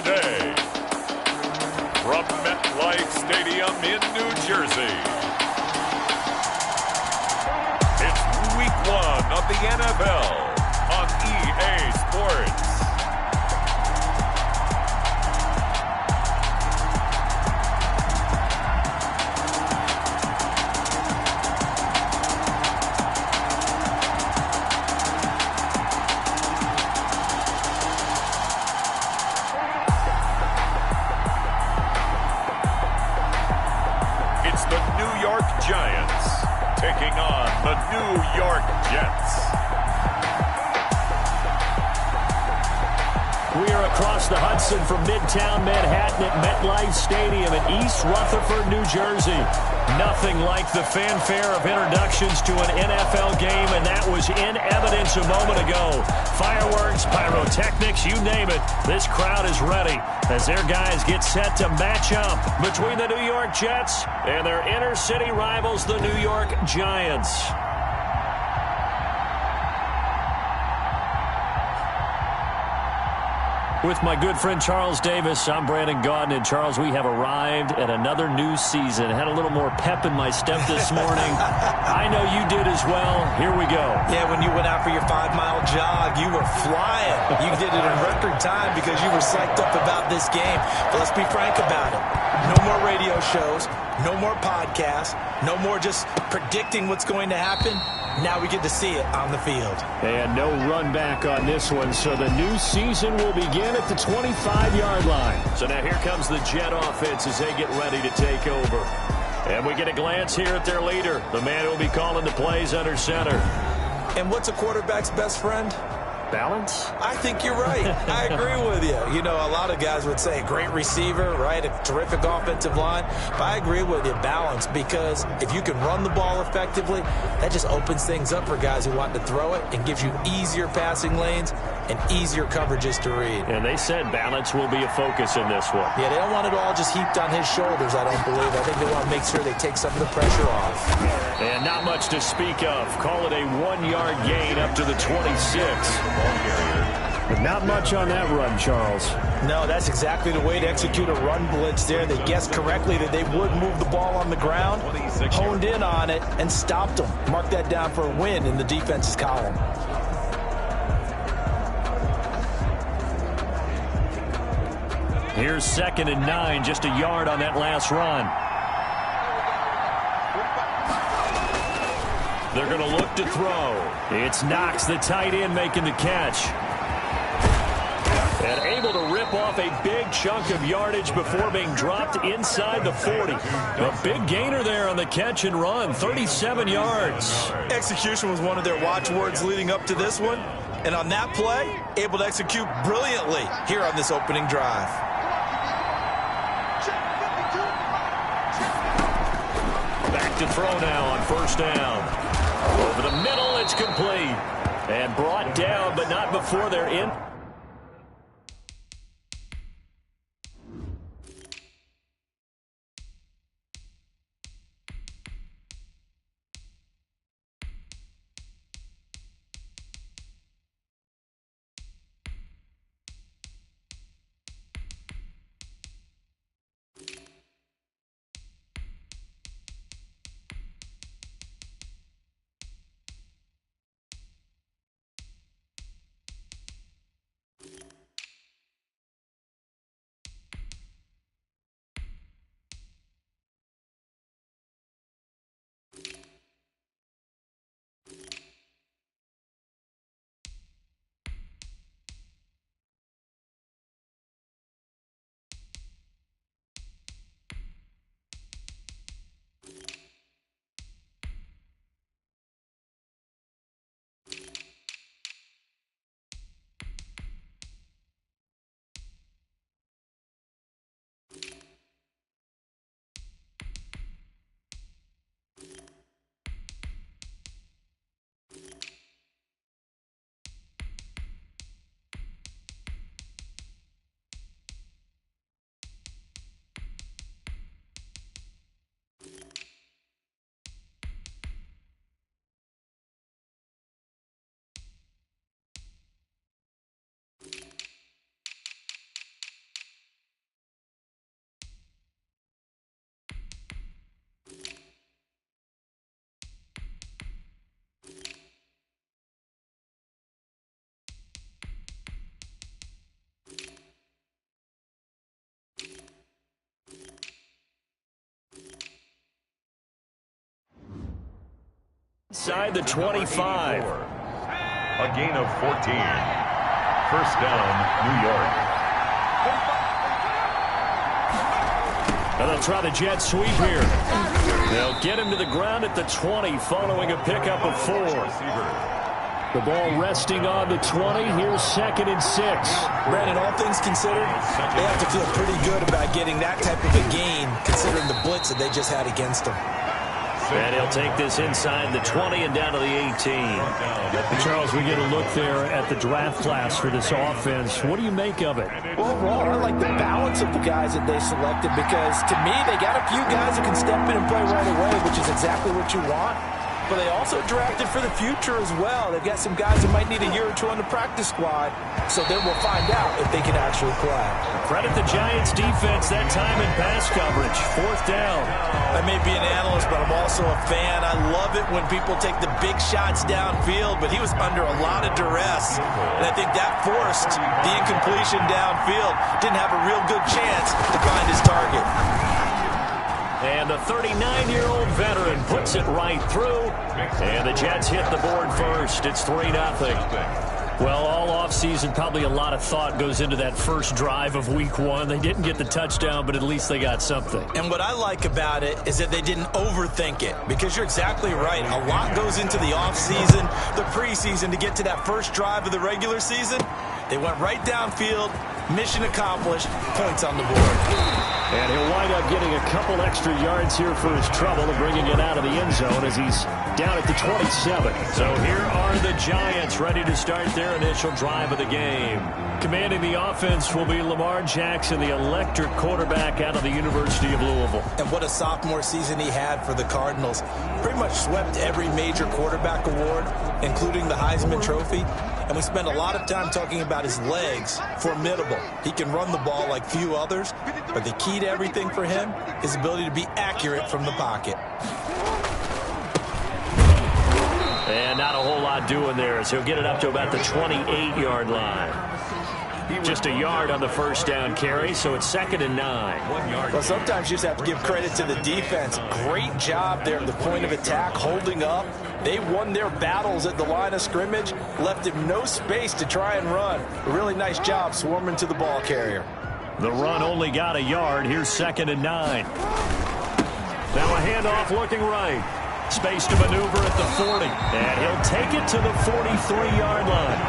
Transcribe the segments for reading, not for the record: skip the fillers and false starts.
today. From MetLife Stadium in New Jersey, it's Week 1 of the NFL on EA Sports. The New York Giants taking on the New York Jets. We are across the Hudson from Midtown Manhattan at MetLife Stadium in East Rutherford, New Jersey. Nothing like the fanfare of introductions to an NFL game, and that was in evidence a moment ago. Fireworks, pyrotechnics, you name it. This crowd is ready as their guys get set to match up between the New York Jets and their inner city rivals, the New York Giants. With my good friend Charles Davis, I'm Brandon Gaudin. And Charles, we have arrived at another new season. Had a little more pep in my step this morning. I know you did as well. Here we go. Yeah, when you went out for your 5-mile jog, you were flying. You did it in record time because you were psyched up about this game. But let's be frank about it. No more radio shows, no more podcasts, no more just predicting what's going to happen. Now we get to see it on the field. And no run back on this one, so the new season will begin at the 25-yard line. So now here comes the Jet offense as they get ready to take over. And we get a glance here at their leader, the man who will be calling the plays under center. And what's a quarterback's best friend? Balance? I think you're right. I agree with you. You know, a lot of guys would say great receiver, right? A terrific offensive line. But I agree with you, balance, because if you can run the ball effectively, that just opens things up for guys who want to throw it and gives you easier passing lanes and easier coverages to read. And they said balance will be a focus in this one. Yeah, they don't want it all just heaped on his shoulders, I don't believe. I think they want to make sure they take some of the pressure off. And not much to speak of. Call it a 1-yard gain up to the 26. But not much on that run, Charles. No, that's exactly the way to execute a run blitz there. They guessed correctly that they would move the ball on the ground, honed in on it, and stopped them. Mark that down for a win in the defense's column. Here's 2nd and 9, just a yard on that last run. They're going to look to throw. It's Knox, the tight end, making the catch. And able to rip off a big chunk of yardage before being dropped inside the 40. A big gainer there on the catch and run, 37 yards. Execution was one of their watchwords leading up to this one. And on that play, able to execute brilliantly here on this opening drive. Back to throw now on 1st down. Over the middle, it's complete. And brought down, but not before they're in. inside the 25. A gain of 14. First down, New York. And they'll try the jet sweep here. They'll get him to the ground at the 20 following a pickup of 4. The ball resting on the 20. Here's 2nd and 6. Brandon, all things considered, they have to feel pretty good about getting that type of a gain considering the blitz that they just had against them. And he'll take this inside the 20 and down to the 18. Charles, we get a look there at the draft class for this offense. What do you make of it? Well, overall, I like the balance of the guys that they selected because, to me, they got a few guys that can step in and play right away, which is exactly what you want. But they also drafted for the future as well. They've got some guys that might need a year or two on the practice squad, so then we'll find out if they can actually play. Credit the Giants defense that time in pass coverage. 4th down. I may be an analyst, but I'm also a fan. I love it when people take the big shots downfield, but he was under a lot of duress. And I think that forced the incompletion downfield. Didn't have a real good chance to find his target. And the 39-year-old veteran puts it right through. And the Jets hit the board first. It's 3-0. Well, all offseason, probably a lot of thought goes into that first drive of Week 1. They didn't get the touchdown, but at least they got something. And what I like about it is that they didn't overthink it, because you're exactly right. A lot goes into the offseason, the preseason, to get to that first drive of the regular season. They went right downfield, mission accomplished, points on the board. And he'll wind up getting a couple extra yards here for his trouble and bringing it out of the end zone as he's down at the 27. So here are the Giants ready to start their initial drive of the game. Commanding the offense will be Lamar Jackson, the electric quarterback out of the University of Louisville. And what a sophomore season he had for the Cardinals. Pretty much swept every major quarterback award, including the Heisman Trophy. And we spend a lot of time talking about his legs. Formidable. He can run the ball like few others, but the key to everything for him is his ability to be accurate from the pocket. And not a whole lot doing there, so he'll get it up to about the 28-yard line. Just a yard on the first down carry, so it's 2nd and 9. 1 yard. Well, sometimes you just have to give credit to the defense. Great job there at the point of attack, holding up. They won their battles at the line of scrimmage, left him no space to try and run. A really nice job swarming to the ball carrier. The run only got a yard. Here's 2nd and 9. Now a handoff looking right. Space to maneuver at the 40. And he'll take it to the 43-yard line.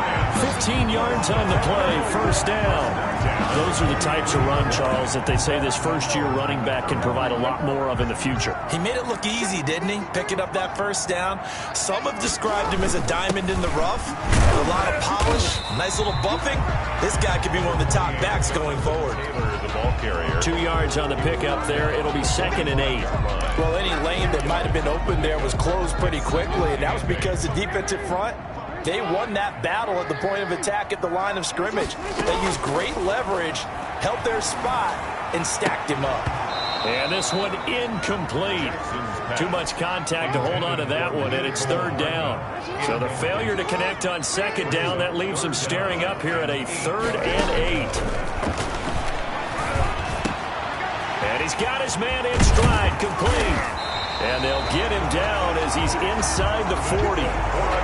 15 yards on the play. First down. Those are the types of run, Charles, that they say this first-year running back can provide a lot more of in the future. He made it look easy, didn't he? Picking up that first down. Some have described him as a diamond in the rough. With a lot of polish, nice little bumping. This guy could be one of the top backs going forward. The ball carrier. 2 yards on the pickup there. It'll be 2nd and 8. Well, any lane that might have been open there was closed pretty quickly, and that was because the defensive front, they won that battle at the point of attack at the line of scrimmage. They used great leverage, held their spot, and stacked him up. And this one incomplete. Too much contact to hold on to that one, and it's 3rd down. So the failure to connect on 2nd down, that leaves them staring up here at a 3rd and 8. And he's got his man in stride, complete. And they'll get him down as he's inside the 40.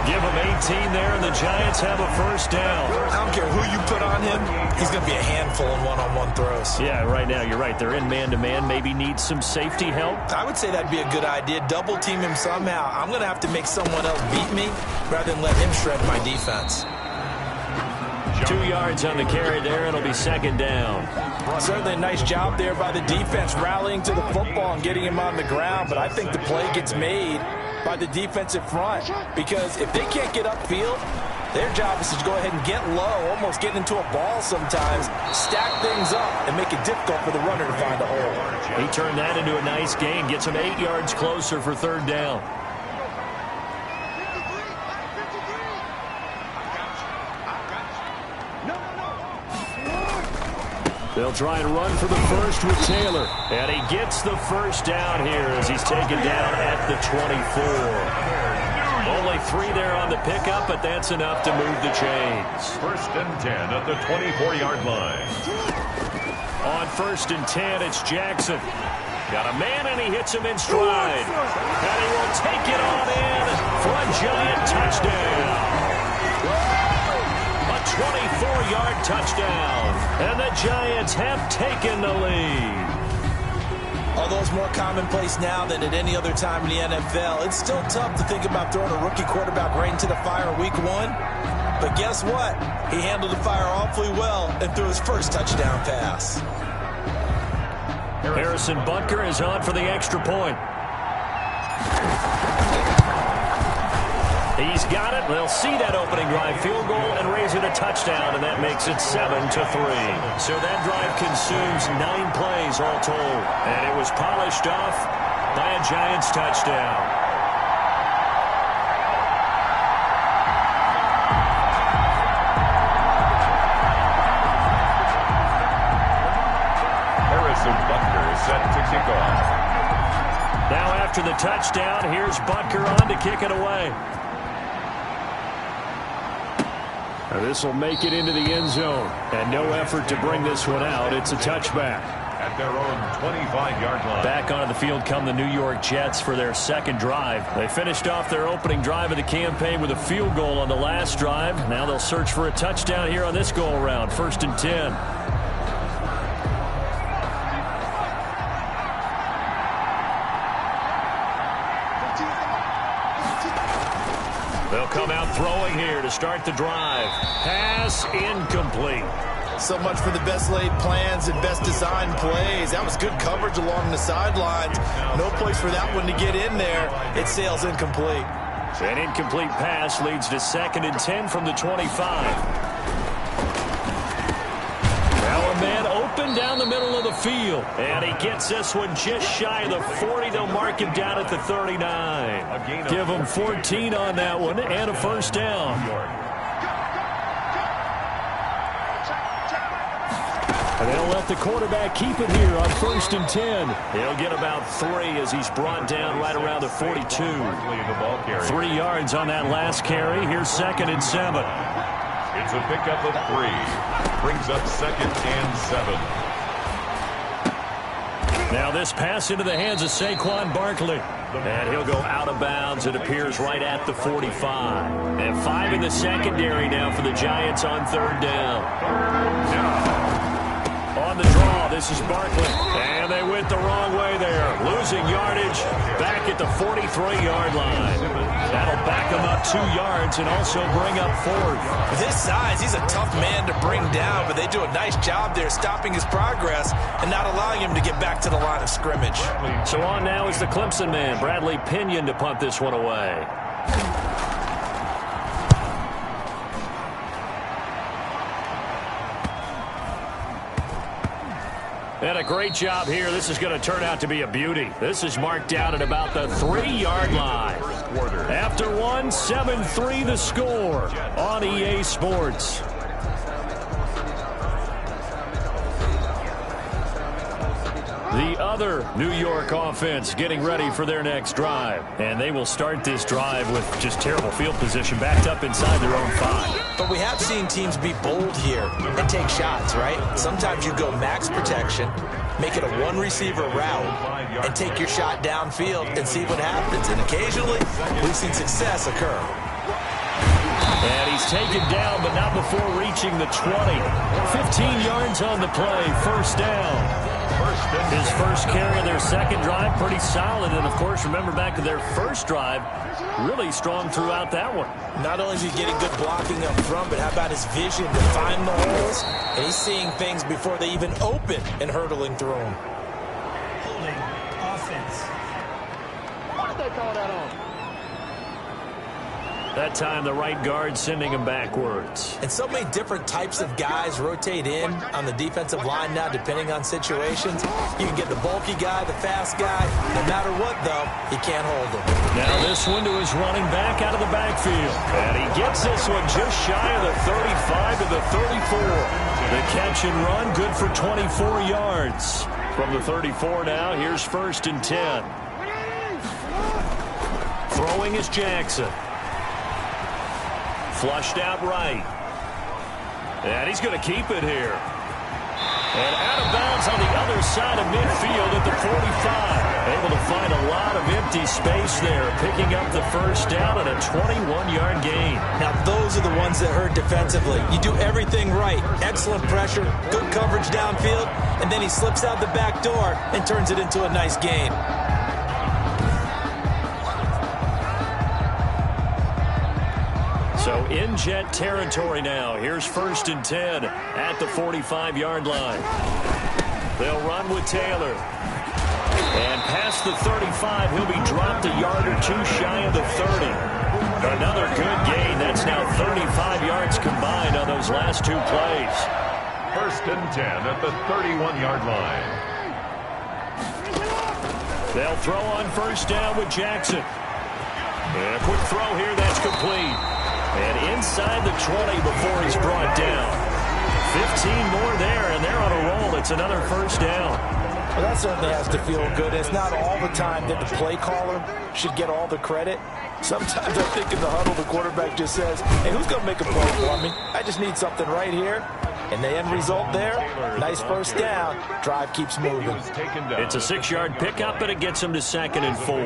Give him 18 there, and the Giants have a first down. I don't care who you put on him, he's going to be a handful in one-on-one throws. Yeah, right now, you're right. They're in man-to-man. Maybe need some safety help. I would say that'd be a good idea. Double team him somehow. I'm going to have to make someone else beat me rather than let him shred my defense. 2 yards on the carry there. It'll be 2nd down. Certainly a nice job there by the defense rallying to the football and getting him on the ground, but I think the play gets made by the defensive front, because if they can't get upfield, their job is to go ahead and get low, almost get into a ball sometimes, stack things up, and make it difficult for the runner to find a hole. He turned that into a nice gain, gets him 8 yards closer for 3rd down. They'll try and run for the first with Taylor. And he gets the first down here as he's taken down at the 24. Only 3 there on the pickup, but that's enough to move the chains. 1st and 10 at the 24-yard line. On 1st and 10, it's Jackson. Got a man, and he hits him in stride. And he will take it on in for a Giant touchdown. A 24-yard touchdown. And the Giants have taken the lead. Although it's more commonplace now than at any other time in the NFL, it's still tough to think about throwing a rookie quarterback right into the fire week 1. But guess what? He handled the fire awfully well and threw his first touchdown pass. Harrison Butker is on for the extra point. He's got it. They'll see that opening drive field goal and raise it a touchdown, and that makes it 7-3. So that drive consumes 9 plays all told, and it was polished off by a Giants touchdown. Harrison Butker is set to kick off. Now after the touchdown, here's Butker on to kick it away. This will make it into the end zone, and no effort to bring this one out. It's a touchback. At their own 25-yard line. Back onto the field come the New York Jets for their second drive. They finished off their opening drive of the campaign with a field goal on the last drive. Now they'll search for a touchdown here on this go-around. 1st and 10. They'll come out throwing here to start the drive. Pass incomplete. So much for the best laid plans and best designed plays. That was good coverage along the sidelines. No place for that one to get in there. It sails incomplete. An incomplete pass leads to 2nd and 10 from the 25. Now a man open down the middle of the field. And he gets this one just shy of the 40. They'll mark him down at the 39. Give him 14 on that one and a first down. And they'll let the quarterback keep it here on 1st and 10. He'll get about 3 as he's brought down right around the 42. 3 yards on that last carry. Here's 2nd and 7. It's a pickup of 3. Brings up 2nd and 7. Now this pass into the hands of Saquon Barkley. And he'll go out of bounds. It appears right at the 45. And 5 in the secondary now for the Giants on 3rd down. On the draw, this is Barkley. And they went the wrong way there. Losing yardage back at the 43-yard line. That'll back him up 2 yards and also bring up 4th. With his size, he's a tough man to bring down, but they do a nice job there stopping his progress and not allowing him to get back to the line of scrimmage. So on now is the Clemson man, Bradley Pinion, to punt this one away. And a great job here. This is going to turn out to be a beauty. This is marked out at about the 3-yard line. After one, 7-3 the score on EA Sports. The other New York offense getting ready for their next drive. And they will start this drive with just terrible field position backed up inside their own 5. But we have seen teams be bold here and take shots, right? Sometimes you go max protection, make it a 1-receiver route, and take your shot downfield and see what happens. And occasionally, we've seen success occur. And he's taken down, but not before reaching the 20. 15 yards on the play, 1st down. His first carry of their second drive, pretty solid. And, of course, remember back to their first drive, really strong throughout that one. Not only is he getting good blocking up front, but how about his vision to find the holes? And he's seeing things before they even open and hurdling through them. Holding offense. What did they call that on? That time, the right guard sending him backwards. And so many different types of guys rotate in on the defensive line now, depending on situations. You can get the bulky guy, the fast guy. No matter what, though, he can't hold him. Now this one to his running back out of the backfield. And he gets this one just shy of the 35 to the 34. The catch and run, good for 24 yards. From the 34 now, here's 1st and 10. Throwing is Jackson. Flushed out right. And he's going to keep it here. And out of bounds on the other side of midfield at the 45. Able to find a lot of empty space there, picking up the first down and a 21-yard gain. Now, those are the ones that hurt defensively. You do everything right. Excellent pressure, good coverage downfield, and then he slips out the back door and turns it into a nice gain. So in Jet territory now. Here's 1st and 10 at the 45-yard line. They'll run with Taylor. And past the 35, he'll be dropped a yard or two shy of the 30. Another good gain. That's now 35 yards combined on those last two plays. 1st and 10 at the 31-yard line. They'll throw on 1st down with Jackson. And a quick throw here. That's complete. And inside the 20 before he's brought down. 15 more there, and they're on a roll. It's another 1st down. Well, that certainly has to feel good. It's not all the time that the play caller should get all the credit. Sometimes I think in the huddle, the quarterback just says, hey, who's going to make a play for me? I just need something right here. And the end result there, nice 1st down. Drive keeps moving. It's a 6-yard pickup, and it gets him to 2nd and 4.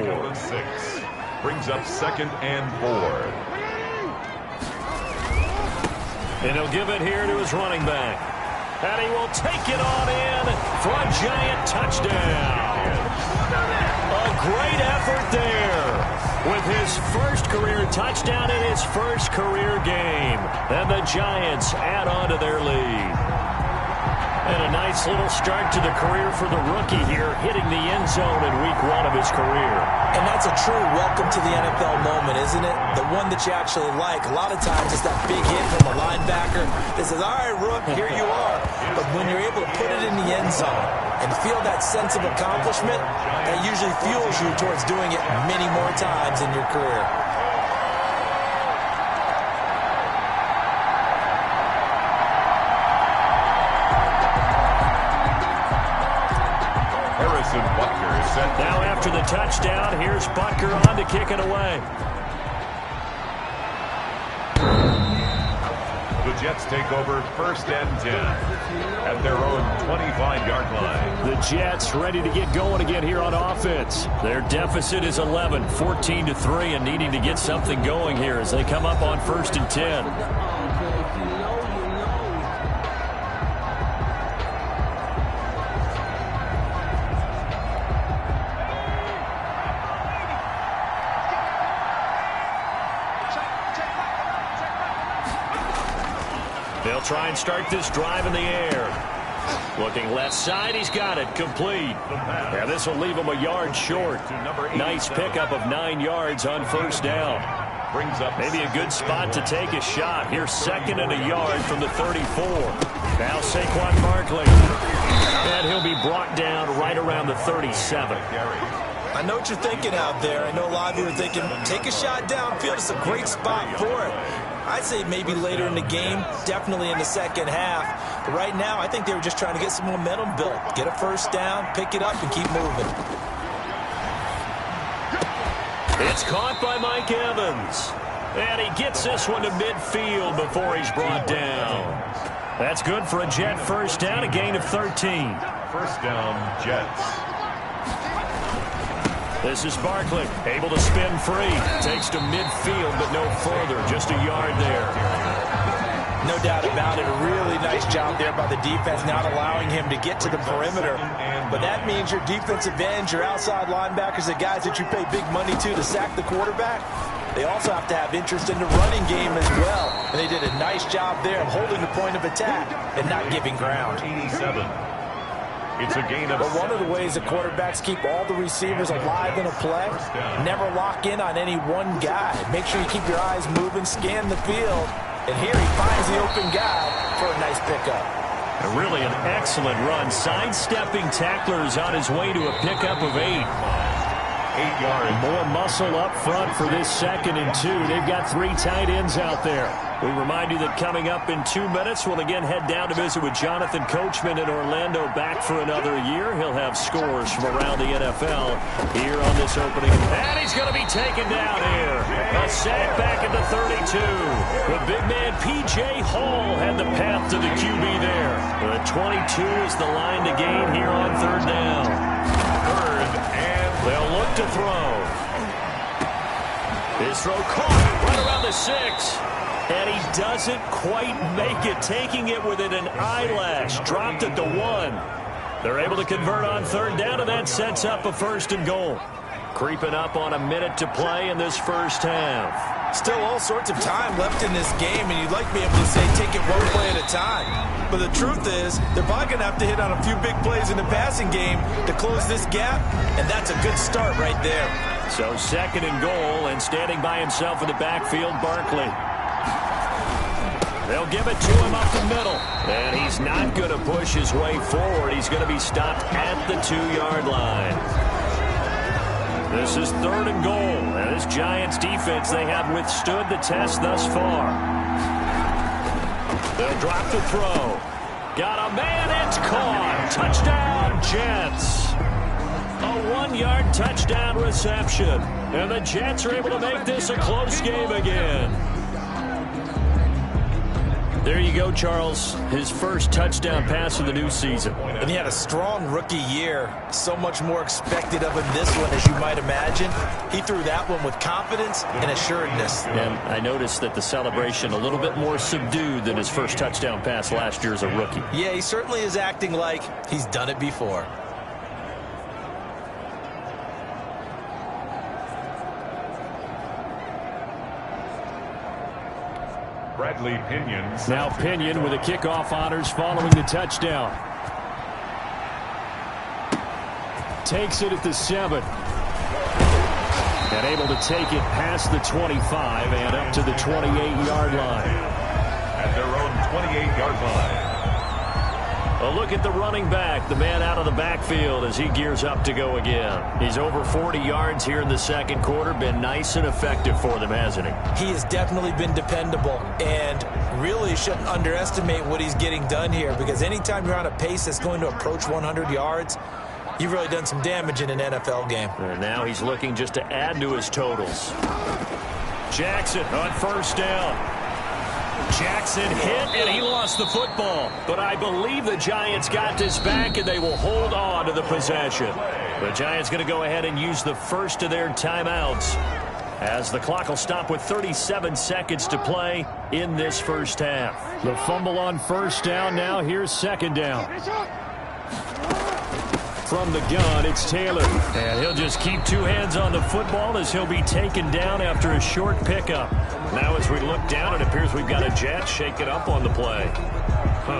Brings up 2nd and 4. And he'll give it here to his running back. And he will take it on in for a giant touchdown. A great effort there with his first career touchdown in his first career game. And the Giants add on to their lead. And a nice little start to the career for the rookie here, hitting the end zone in week 1 of his career. And that's a true welcome to the NFL moment, isn't it? The one that you actually like. A lot of times it's that big hit from a linebacker that says, all right, Rook, here you are. But when you're able to put it in the end zone and feel that sense of accomplishment, that usually fuels you towards doing it many more times in your career. Now after the touchdown, here's Butker on to kick it away. The Jets take over 1st and 10 at their own 25-yard line. The Jets ready to get going again here on offense. Their deficit is 11, 14-3, and needing to get something going here as they come up on 1st and 10. They'll try and start this drive in the air. Looking left side, he's got it, complete. Yeah, this will leave him a yard short. Nice pickup of 9 yards on 1st down. Maybe a good spot to take a shot. Here's 2nd and a yard from the 34. Now Saquon Barkley. And he'll be brought down right around the 37. I know what you're thinking out there. I know a lot of you are thinking, take a shot downfield. It's a great spot for it. I'd say maybe later in the game, definitely in the second half. But right now, I think they were just trying to get some momentum built. Get a 1st down, pick it up, and keep moving. It's caught by Mike Evans. And he gets this one to midfield before he's brought down. That's good for a Jet 1st down, a gain of 13. 1st down, Jets. This is Barkley, able to spin free. Takes to midfield, but no further. Just a yard there. No doubt about it. A really nice job there by the defense, not allowing him to get to the perimeter. But that means your defensive ends, your outside linebackers, the guys that you pay big money to sack the quarterback, they also have to have interest in the running game as well. And they did a nice job there of holding the point of attack and not giving ground. 87. It's a gain of. But one of the ways the quarterbacks keep all the receivers alive in a play, never lock in on any one guy. Make sure you keep your eyes moving, scan the field, and here he finds the open guy for a nice pickup. Really an excellent run, sidestepping tacklers on his way to a pickup of 8. 8 yards. More muscle up front for this 2nd and 2. They've got 3 tight ends out there. We remind you that coming up in 2 minutes, we'll again head down to visit with Jonathan Coachman in Orlando, back for another year. He'll have scores from around the NFL here on this opening. And he's going to be taken down here. A sack back at the 32. The big man, P.J. Hall, had the path to the QB there. The 22 is the line to gain here on 3rd down. 3rd and they'll look to throw. His throw caught right around the 6. And he doesn't quite make it, taking it within an eyelash. Dropped at the 1. They're able to convert on 3rd down, and that sets up a 1st and goal. Creeping up on a minute to play in this first half. Still all sorts of time left in this game, and you'd like to be able to say take it one play at a time. But the truth is, they're probably going to have to hit on a few big plays in the passing game to close this gap, and that's a good start right there. So 2nd and goal, and standing by himself in the backfield, Barkley. They'll give it to him up the middle. And he's not going to push his way forward. He's going to be stopped at the 2-yard line. This is 3rd and goal. And this Giants defense, they have withstood the test thus far. They'll drop the throw. Got a man, it's caught. Touchdown, Jets. A 1-yard touchdown reception. And the Jets are able to make this a close game again. There you go, Charles. His first touchdown pass of the new season. And he had a strong rookie year. So much more expected of him this one, as you might imagine. He threw that one with confidence and assuredness. And I noticed that the celebration a little bit more subdued than his first touchdown pass last year as a rookie. Yeah, he certainly is acting like he's done it before. Bradley Pinion. Now Pinion with the kickoff honors following the touchdown. Takes it at the 7. And able to take it past the 25 and up to the 28-yard line. At their own 28-yard line. A look at the running back, the man out of the backfield as he gears up to go again. He's over 40 yards here in the second quarter. Been nice and effective for them, hasn't he? He has definitely been dependable, and really shouldn't underestimate what he's getting done here, because anytime you're on a pace that's going to approach 100 yards, you've really done some damage in an NFL game. And now he's looking just to add to his totals. Jackson on 1st down. Jackson hit, and he lost the football. But I believe the Giants got this back, and they will hold on to the possession. The Giants going to go ahead and use the first of their timeouts, as the clock will stop with 37 seconds to play in this first half. The fumble on 1st down. Now here's 2nd down. From the gun, it's Taylor. And he'll just keep 2 hands on the football as he'll be taken down after a short pickup. Now as we look down, it appears we've got a Jet shaking up on the play.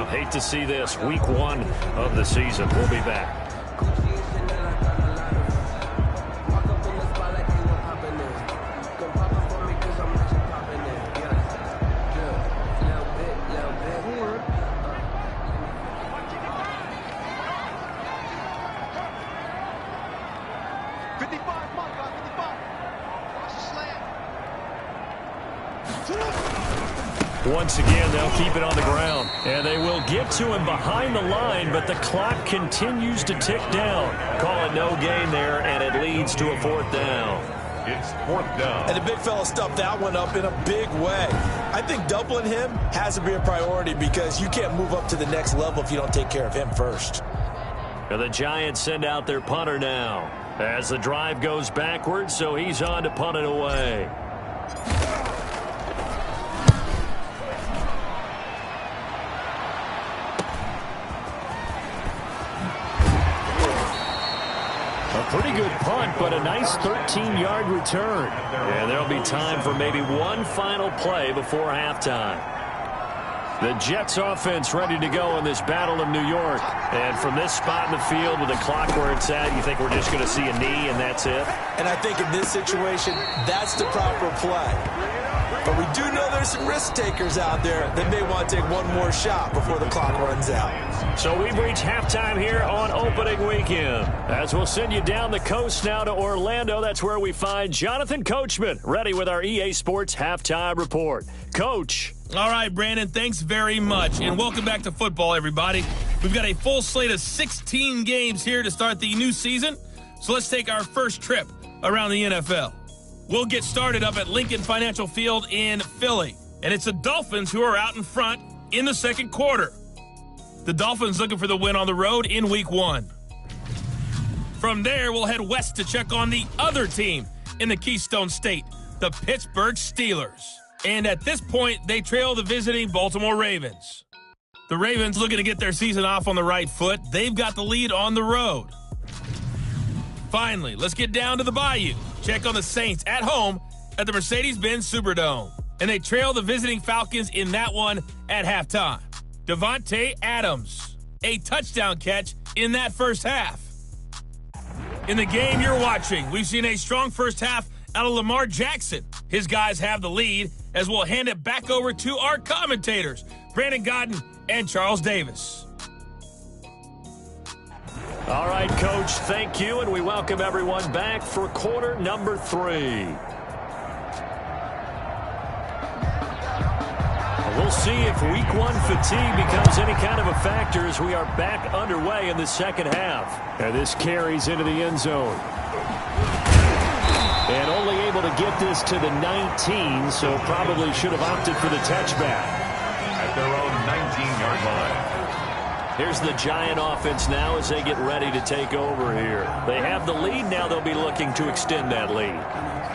Hate to see this. Week 1 of the season. We'll be back. Once again, they'll keep it on the ground. And they will get to him behind the line, but the clock continues to tick down. Call it no gain there, and it leads to a 4th down. It's 4th down. And the big fella stuffed that one up in a big way. I think doubling him has to be a priority, because you can't move up to the next level if you don't take care of him first. And the Giants send out their punter now as the drive goes backwards, so he's on to punt it away. Pretty good punt, but a nice 13-yard return. And there'll be time for maybe one final play before halftime. The Jets offense ready to go in this battle of New York. And from this spot in the field with the clock where it's at, you think we're just going to see a knee and that's it? And I think in this situation, that's the proper play. But we do know there's some risk takers out there that may want to take one more shot before the clock runs out. So we've reached halftime here on opening weekend. As we'll send you down the coast now to Orlando, that's where we find Jonathan Coachman ready with our EA Sports Halftime Report. Coach. All right, Brandon, thanks very much. And welcome back to football, everybody. We've got a full slate of 16 games here to start the new season. So let's take our first trip around the NFL. We'll get started up at Lincoln Financial Field in Philly. And it's the Dolphins who are out in front in the second quarter. The Dolphins looking for the win on the road in Week 1. From there, we'll head west to check on the other team in the Keystone State, the Pittsburgh Steelers. And at this point, they trail the visiting Baltimore Ravens. The Ravens looking to get their season off on the right foot. They've got the lead on the road. Finally, let's get down to the Bayou. Check on the Saints at home at the Mercedes-Benz Superdome. And they trail the visiting Falcons in that one at halftime. Devontae Adams, a touchdown catch in that first half. In the game you're watching, we've seen a strong first half out of Lamar Jackson. His guys have the lead as we'll hand it back over to our commentators, Brandon Godden and Charles Davis. All right, Coach, thank you, and we welcome everyone back for quarter number 3. We'll see if week 1 fatigue becomes any kind of a factor as we are back underway in the second half. And this carries into the end zone. And only able to get this to the 19, so probably should have opted for the touchback. At their own 19-yard line. Here's the Giant offense now as they get ready to take over here. They have the lead. Now they'll be looking to extend that lead.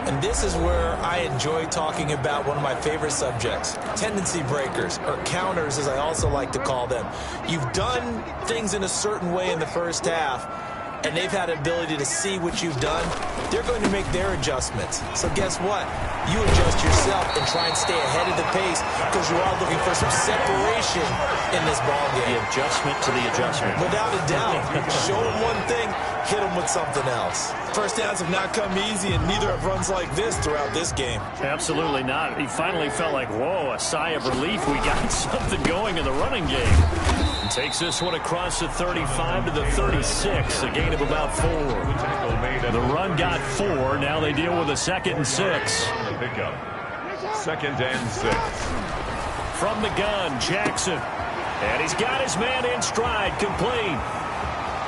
And this is where I enjoy talking about one of my favorite subjects, tendency breakers, or counters as I also like to call them. You've done things in a certain way in the first half, and they've had the ability to see what you've done. They're going to make their adjustments. So guess what? You adjust yourself and try and stay ahead of the pace because you are looking for some separation in this ball game. The adjustment to the adjustment. Without a doubt. Show them one thing, hit them with something else. First downs have not come easy, and neither have runs like this throughout this game. Absolutely not. He finally felt like, whoa, a sigh of relief. We got something going in the running game. And takes this one across the 35 to the 36, a gain of about 4. The run got 4. Now they deal with a 2nd and 6. Pickup. 2nd and 6. From the gun, Jackson. And he's got his man in stride, complete.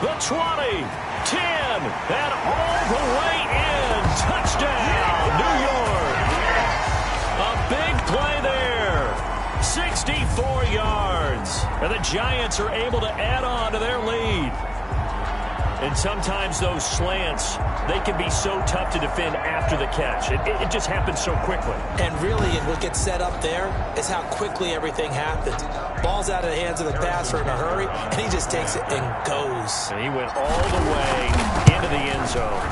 The 20, 10, and all the way in. Touchdown, New York. A big play there. 64 yards. And the Giants are able to add on to their lead. And sometimes those slants, they can be so tough to defend after the catch. It just happens so quickly. And really, what gets set up there is how quickly everything happens. Ball's out of the hands of the passer in a hurry, and he just takes it and goes. And he went all the way into the end zone.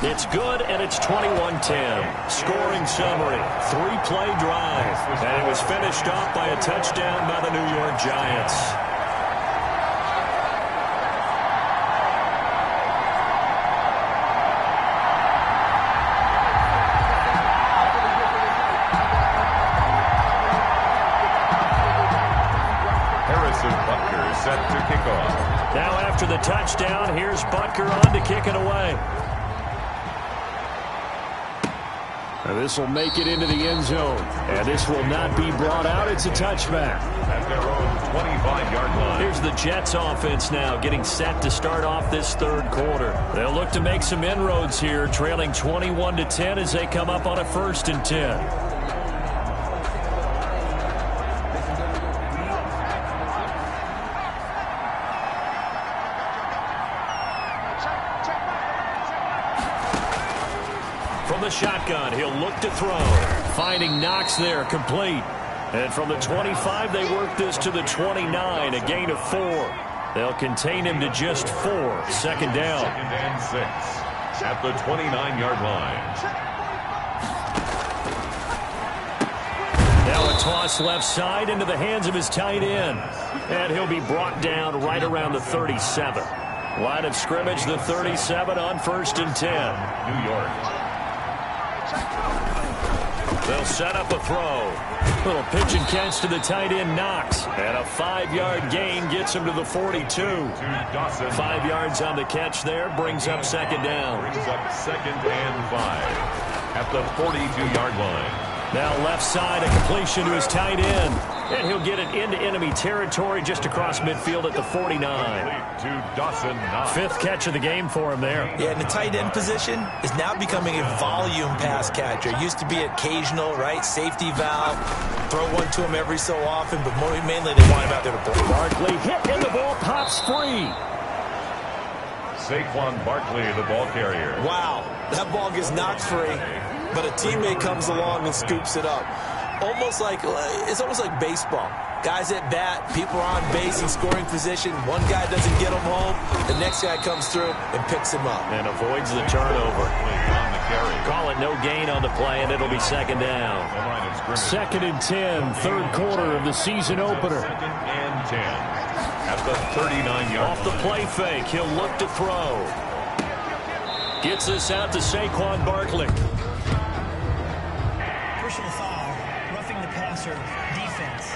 It's good, and it's 21-10. Scoring summary, 3-play drive. And it was finished off by a touchdown by the New York Giants. Set to kick off. Now after the touchdown, here's Butker on to kick it away. And this will make it into the end zone. And this will not be brought out. It's a touchback. At their own 25-yard line. Here's the Jets offense now getting set to start off this third quarter. They'll look to make some inroads here, trailing 21-10 as they come up on a 1st and 10. From the shotgun, he'll look to throw. Finding Knox there, complete. And from the 25, they work this to the 29, a gain of 4. They'll contain him to just 4. 2nd down. 2nd and 6 at the 29-yard line. Now a toss left side into the hands of his tight end. And he'll be brought down right around the 37. Line of scrimmage, the 37 on 1st and 10. New York. They'll set up a throw. Little pitch and catch to the tight end, Knox. And a 5-yard gain gets him to the 42. 5 yards on the catch there, brings up 2nd down. Brings up 2nd and 5 at the 42-yard line. Now left side, a completion to his tight end. And he'll get it into enemy territory just across midfield at the 49. To Dawson Knox. 5th catch of the game for him there. Yeah, and the tight end position is now becoming a volume pass catcher. It used to be occasional, right? Safety valve. Throw one to him every so often, but mainly they want him out there to block. Barkley hit and the ball pops free. Saquon Barkley, the ball carrier. Wow, that ball gets knocked free, but a teammate comes along and scoops it up. It's almost like baseball. Guys at bat, people are on base in scoring position. One guy doesn't get him home. The next guy comes through and picks him up. And avoids the turnover. On the carry. Call it no gain on the play, and it'll be second down. Second and 10, third quarter of the season opener. Second and 10 at the 39-yard Off the play fake, he'll look to throw. Gets this out to Saquon Barkley. Personal foul, roughing the passer, defense.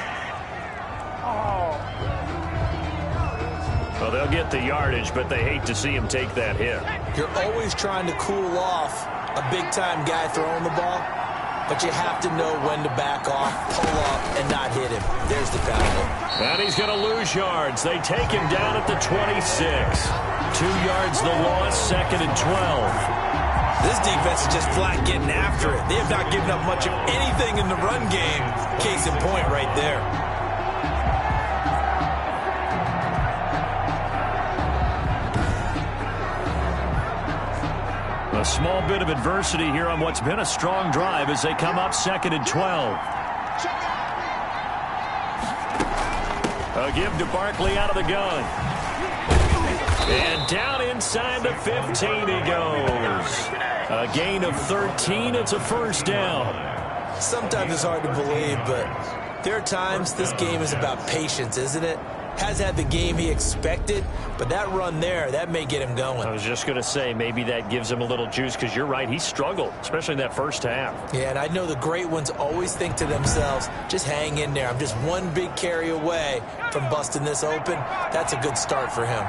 Well, they'll get the yardage, but they hate to see him take that hit. You're always trying to cool off a big-time guy throwing the ball, but you have to know when to back off, pull up, and not hit him. There's the penalty. And he's going to lose yards. They take him down at the 26. 2 yards the loss, second and 12. This defense is just flat getting after it. They have not given up much of anything in the run game. Case in point right there. A small bit of adversity here on what's been a strong drive as they come up second and 12. A give to Barkley out of the gun. And down inside the 15 he goes. A gain of 13. It's a first down. Sometimes it's hard to believe, but there are times this game is about patience, isn't it? Has had the game he expected, but that run there, that may get him going. I was just going to say, maybe that gives him a little juice, because you're right, he struggled, especially in that first half. Yeah, and I know the great ones always think to themselves, just hang in there. I'm just one big carry away from busting this open. That's a good start for him.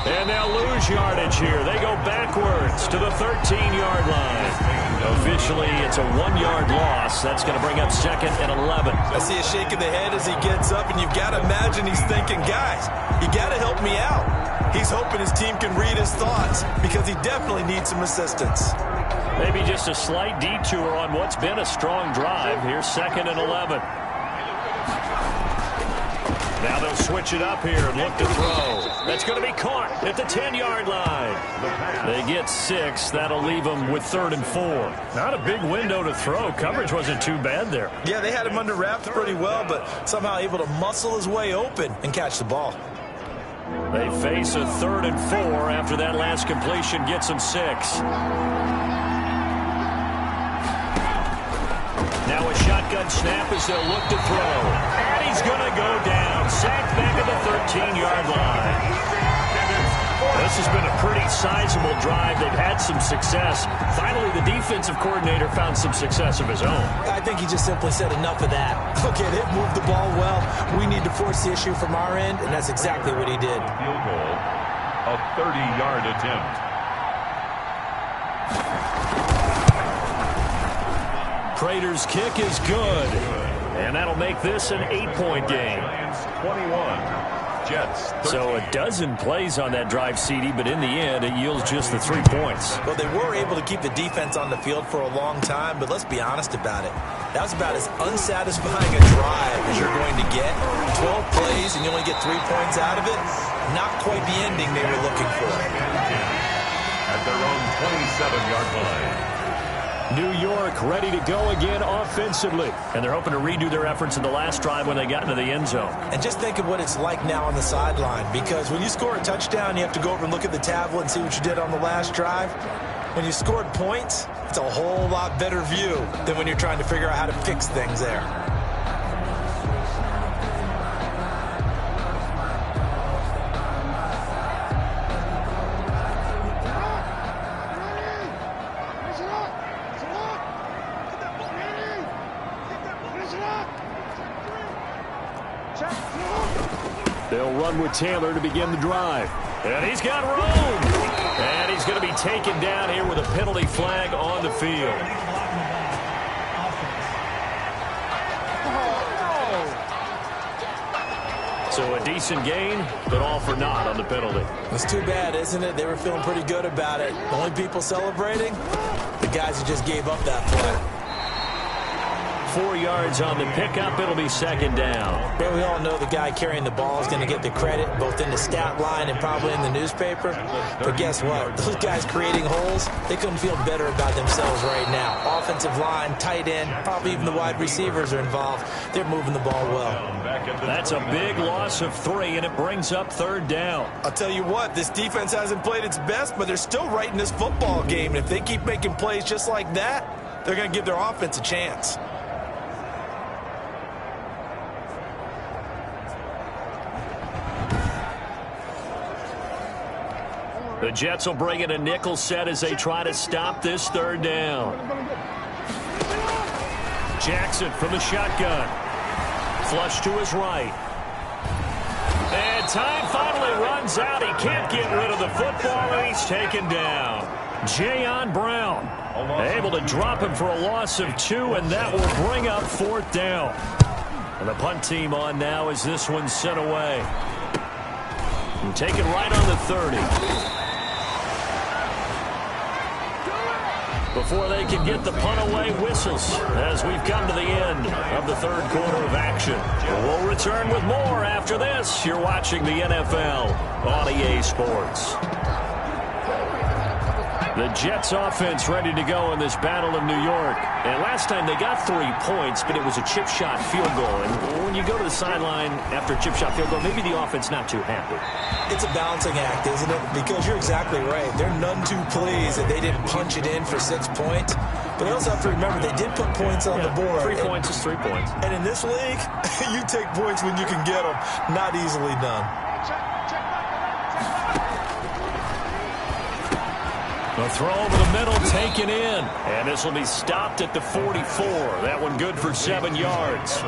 And they'll lose yardage here. They go backwards to the 13-yard line. Officially, it's a 1-yard loss. That's going to bring up second and 11. I see a shake of the head as he gets up, and you've got to imagine he's thinking, guys, you got to help me out. He's hoping his team can read his thoughts because he definitely needs some assistance. Maybe just a slight detour on what's been a strong drive. Here's second and 11. Now they'll switch it up here and look to throw. That's going to be caught at the 10-yard line. They get 6. That'll leave them with third and 4. Not a big window to throw. Coverage wasn't too bad there. Yeah, they had him under wraps pretty well, but somehow able to muscle his way open and catch the ball. They face a third and 4 after that last completion gets them 6. Now a shotgun snap as they'll look to throw. And he's going to go down. Sacked back at the 13-yard line. This has been a pretty sizable drive. They've had some success. Finally, the defensive coordinator found some success of his own. I think he just simply said enough of that. Look at it, move the ball well. We need to force the issue from our end, and that's exactly what he did. Field goal, a 30-yard attempt. Prater's kick is good. And that'll make this an 8-point game. Giants 21, Jets 13. So a dozen plays on that drive, CD, but in the end, it yields just the 3 points. Well, they were able to keep the defense on the field for a long time, but let's be honest about it. That was about as unsatisfying a drive as you're going to get. 12 plays and you only get 3 points out of it. Not quite the ending they were looking for. At their own 27-yard line. New York ready to go again offensively. And they're hoping to redo their efforts in the last drive when they got into the end zone. And just think of what it's like now on the sideline, because when you score a touchdown, you have to go over and look at the tablet and see what you did on the last drive. When you scored points, it's a whole lot better view than when you're trying to figure out how to fix things there. They'll run with Taylor to begin the drive. And he's got room. And he's going to be taken down here with a penalty flag on the field. So a decent gain, but all for naught on the penalty. It's too bad, isn't it? They were feeling pretty good about it. The only people celebrating, the guys who just gave up that play. 4 yards on the pickup. It'll be second down. Well, we all know the guy carrying the ball is going to get the credit, both in the stat line and probably in the newspaper. But guess what? Those guys creating holes, they couldn't feel better about themselves right now. Offensive line, tight end, probably even the wide receivers are involved. They're moving the ball well. That's a big loss of 3, and it brings up third down. I'll tell you what, this defense hasn't played its best, but they're still right in this football game. And if they keep making plays just like that, they're going to give their offense a chance. The Jets will bring in a nickel set as they try to stop this third down. Jackson from the shotgun. Flush to his right. And time finally runs out. He can't get rid of the football, and he's taken down. Jayon Brown able to drop him for a loss of 2, and that will bring up fourth down. And the punt team on now as this one's sent away. And taken right on the 30. Before they can get the punt away, whistles as we've come to the end of the third quarter of action. We'll return with more after this. You're watching the NFL on EA Sports. The Jets offense ready to go in this battle of New York. And last time they got 3 points, but it was a chip shot field goal. And when you go to the sideline after a chip shot field goal, maybe the offense not too happy. It's a balancing act, isn't it? Because you're exactly right. They're none too pleased that they didn't punch it in for 6 points. But they also have to remember they did put points on the board. 3 points is 3 points. And in this league, you take points when you can get them. Not easily done. The throw over the middle taken in. And this will be stopped at the 44. That one good for 7 yards.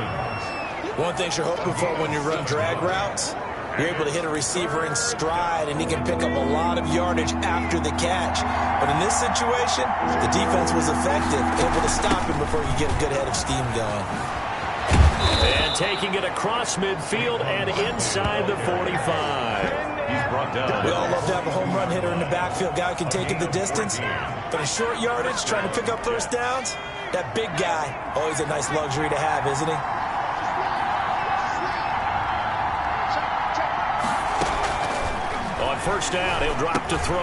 One thing you're hoping for when you run drag routes, you're able to hit a receiver in stride, and he can pick up a lot of yardage after the catch. But in this situation, the defense was effective, able to stop him before you get a good head of steam going. And taking it across midfield and inside the 45. We all love to have a home run hitter in the backfield. Guy who can take it the distance. But in short yardage, trying to pick up first downs, that big guy, always a nice luxury to have, isn't he? On first down, he'll drop to throw.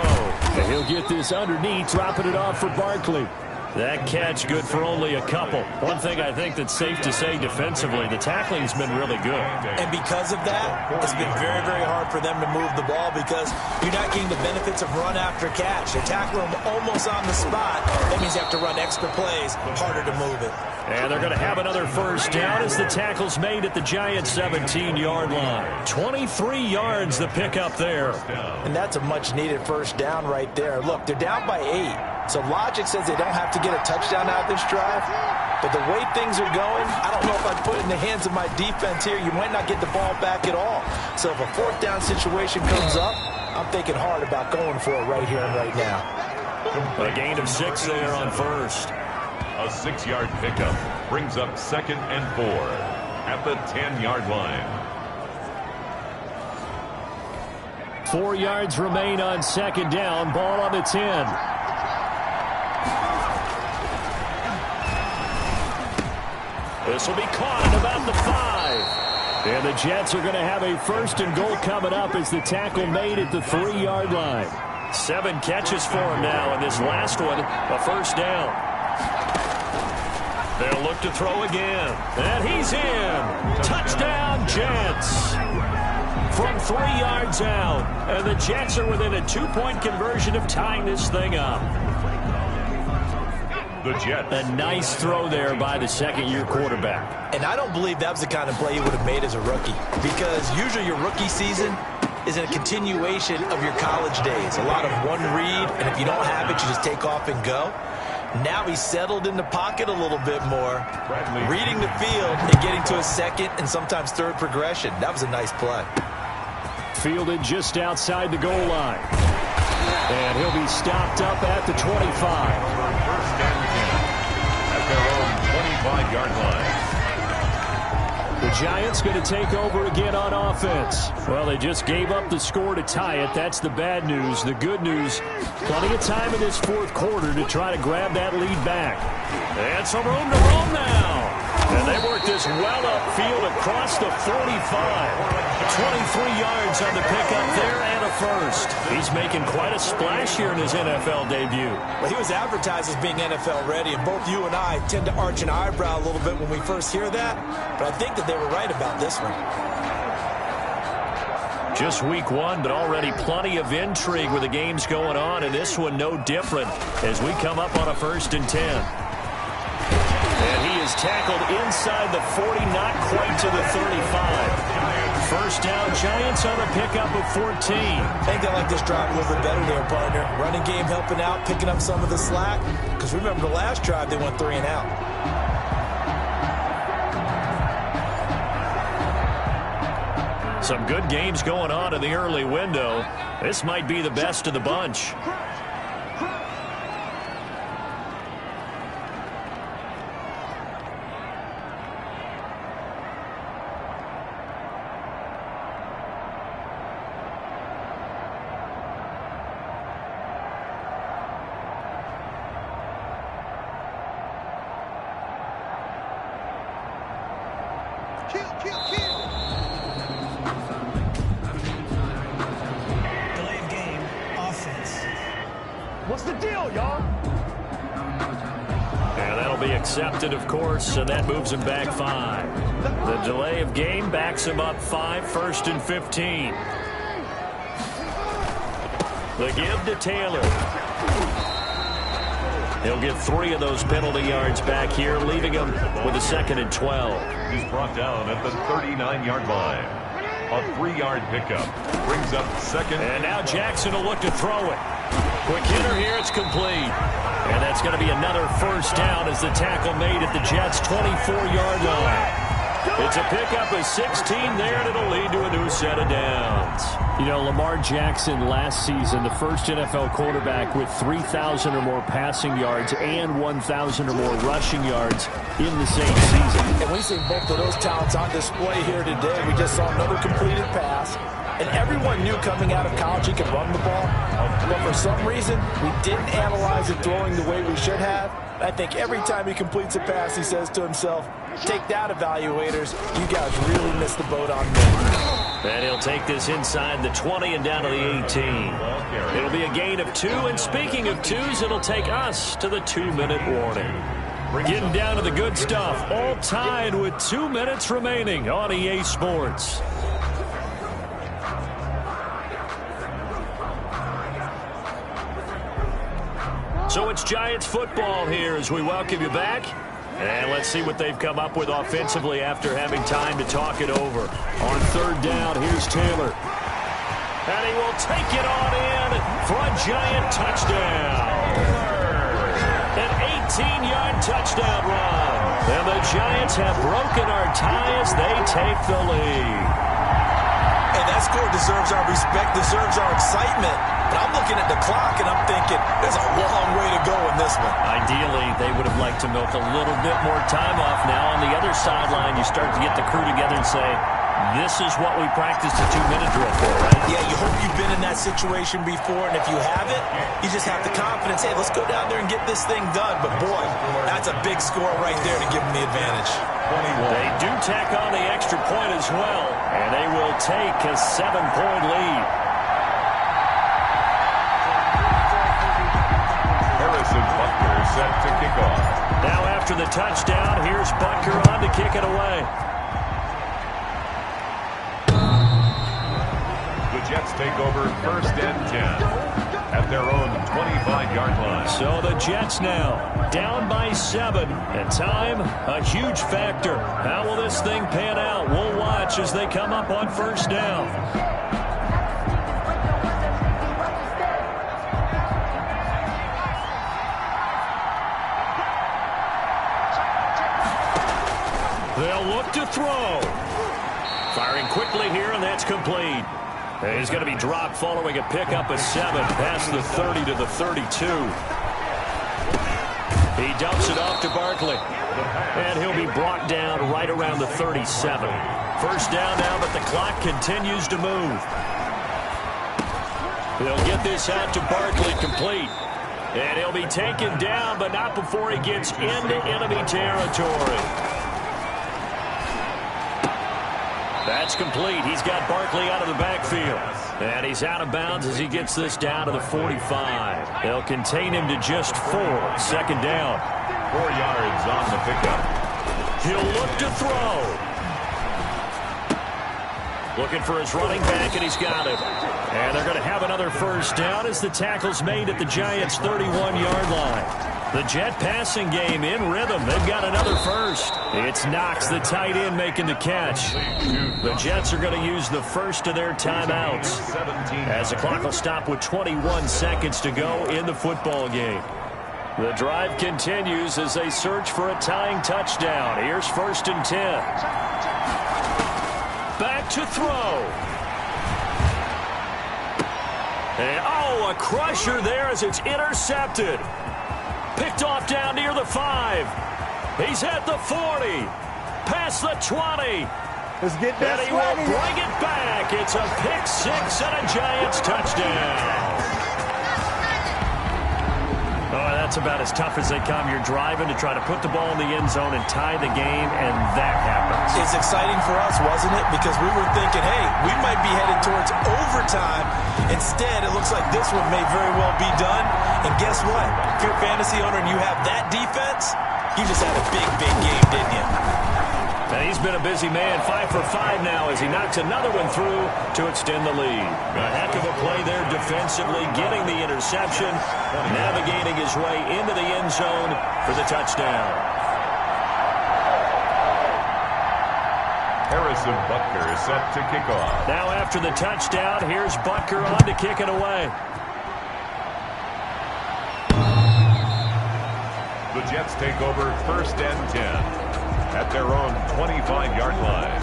And he'll get this underneath, dropping it off for Barkley. That catch good for only a couple. One thing I think that's safe to say defensively, the tackling's been really good. And because of that, it's been very, very hard for them to move the ball because you're not getting the benefits of run after catch. They tackle them almost on the spot. That means you have to run extra plays, harder to move it. And they're going to have another first down as the tackle's made at the Giants' 17-yard line. 23 yards the pickup there. And that's a much-needed first down right there. Look, they're down by 8. So logic says they don't have to get a touchdown out of this drive. But the way things are going, I don't know if I'd put it in the hands of my defense here. You might not get the ball back at all. So if a fourth down situation comes up, I'm thinking hard about going for it right here and right now. A gain of 6 there on first. A 6-yard pickup brings up 2nd and 4 at the 10-yard line. 4 yards remain on second down. Ball on the 10. This will be caught at about the 5. And the Jets are going to have a first and goal coming up as the tackle made at the 3-yard line. 7 catches for him now, and this last one, a first down. They'll look to throw again. And he's in. Touchdown, Jets. From 3 yards out. And the Jets are within a 2-point conversion of tying this thing up. The Jets. A nice throw there by the second-year quarterback. And I don't believe that was the kind of play he would have made as a rookie. Because usually your rookie season is a continuation of your college days. A lot of one read, and if you don't have it, you just take off and go. Now he's settled in the pocket a little bit more, reading the field and getting to a second and sometimes third progression. That was a nice play. Fielded just outside the goal line. And he'll be stopped up at the 25. First and 10 at their own 25-yard line. The Giants going to take over again on offense. Well, they just gave up the score to tie it. That's the bad news. The good news, plenty of time in this fourth quarter to try to grab that lead back. And some room to roam now. And they work this well upfield across the 45. 23 yards on the pickup there and a first. He's making quite a splash here in his NFL debut. Well, he was advertised as being NFL ready, and both you and I tend to arch an eyebrow a little bit when we first hear that, but I think that they were right about this one. Just week one, but already plenty of intrigue with the games going on, and this one no different as we come up on a 1st and 10. And he is tackled inside the 40, not quite to the 35. First down, Giants on a pickup of 14. I think they like this drive a little bit better there, partner. Running game helping out, picking up some of the slack. Because remember the last drive, they went 3 and out. Some good games going on in the early window. This might be the best of the bunch. Delayed game, offense. What's the deal, y'all? And that'll be accepted, of course, and that moves him back 5. The delay of game backs him up 5, 1st and 15. The give to Taylor. He'll get 3 of those penalty yards back here, leaving him with a 2nd and 12. He's brought down at the 39-yard line. A 3-yard pickup brings up 2nd. And now Jackson will look to throw it. Quick hitter here, it's complete. And that's going to be another first down as the tackle made at the Jets' 24-yard line. It's a pickup of 16 there, and it'll lead to a new set of downs. You know, Lamar Jackson last season, the first NFL quarterback with 3,000 or more passing yards and 1,000 or more rushing yards in the same season. And we see both of those talents on display here today. We just saw another completed pass. And everyone knew coming out of college he could run the ball. But for some reason, we didn't analyze it throwing the way we should have. I think every time he completes a pass, he says to himself, take that, evaluators. You guys really missed the boat on me. And he'll take this inside the 20 and down to the 18. It'll be a gain of 2. And speaking of 2s, it'll take us to the 2-minute warning. We're getting down to the good stuff. All tied with 2 minutes remaining on EA Sports. So it's Giants football here as we welcome you back. And let's see what they've come up with offensively after having time to talk it over. On 3rd down, here's Taylor. And he will take it on in for a Giant touchdown. An 18-yard touchdown run. And the Giants have broken our tie as they take the lead. Hey, that score deserves our respect, deserves our excitement. But I'm looking at the clock, and I'm thinking there's a long way to go in this one. Ideally, they would have liked to milk a little bit more time off now. On the other sideline, you start to get the crew together and say, this is what we practiced a 2-minute drill for, right? Yeah, you hope you've been in that situation before, and if you haven't, you just have the confidence, hey, let's go down there and get this thing done. But, boy, that's a big score right there to give them the advantage. They do tack on the extra point as well, and they will take a 7-point lead. Butker set to kick off. Now after the touchdown, here's Butker on to kick it away. The Jets take over 1st and 10 at their own 25-yard line. So the Jets now down by 7, and time a huge factor. How will this thing pan out? We'll watch as they come up on 1st down. They'll look to throw. Firing quickly here, and that's complete. And he's going to be dropped following a pickup of 7 past the 30 to the 32. He dumps it off to Barkley. And he'll be brought down right around the 37. First down now, but the clock continues to move. They'll get this out to Barkley, complete. And he'll be taken down, but not before he gets into enemy territory. That's complete. He's got Barkley out of the backfield. And he's out of bounds as he gets this down to the 45. They'll contain him to just 4. Second down. 4 yards on the pickup. He'll look to throw. Looking for his running back, and he's got it. And they're going to have another first down as the tackle's made at the Giants' 31-yard line. The Jet passing game in rhythm. They've got another first. It's Knox, the tight end, making the catch. The Jets are going to use the first of their timeouts as the clock will stop with 21 seconds to go in the football game. The drive continues as they search for a tying touchdown. Here's 1st and 10. Back to throw. And, a crusher there as it's intercepted. Picked off down near the 5. He's at the 40. Past the 20. Let's get that. And he will bring it back. It's a pick 6 and a Giants touchdown. Oh, that's about as tough as they come. You're driving to try to put the ball in the end zone and tie the game, and that happens. It's exciting for us, wasn't it? Because we were thinking, hey, we might be headed towards overtime. Instead, it looks like this one may very well be done. And guess what? If you're a fantasy owner and you have that defense, you just had a big, big game, didn't you? And he's been a busy man, 5 for 5 now as he knocks another one through to extend the lead. A heck of a play there defensively, getting the interception, navigating his way into the end zone for the touchdown. Harrison Butker is set to kick off. Now after the touchdown, here's Butker on to kick it away. The Jets take over 1st and 10. At their own 25-yard line.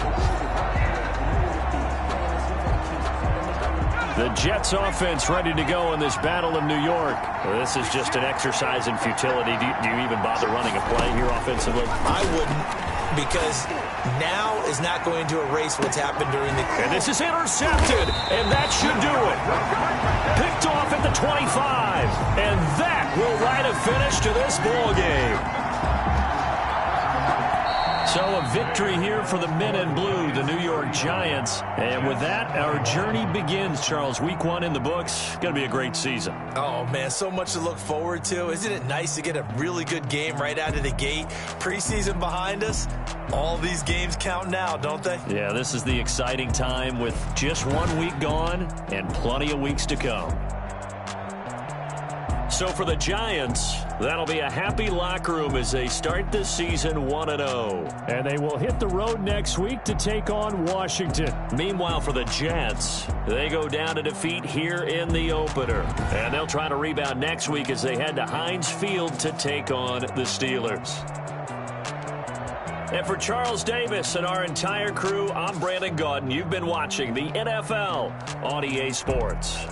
The Jets offense ready to go in this Battle of New York. Well, this is just an exercise in futility. Do you even bother running a play here offensively? I wouldn't, because now is not going to erase what's happened during the... And this is intercepted, and that should do it. Picked off at the 25, and that will write a finish to this ball game. So a victory here for the men in blue, the New York Giants. And with that, our journey begins, Charles. Week 1 in the books. Going to be a great season. Oh, man, so much to look forward to. Isn't it nice to get a really good game right out of the gate? Preseason behind us. All these games count now, don't they? Yeah, this is the exciting time with just 1 week gone and plenty of weeks to come. So for the Giants, that'll be a happy locker room as they start this season 1-0. And they will hit the road next week to take on Washington. Meanwhile, for the Jets, they go down to defeat here in the opener. And they'll try to rebound next week as they head to Heinz Field to take on the Steelers. And for Charles Davis and our entire crew, I'm Brandon Gaudin. You've been watching the NFL on EA Sports.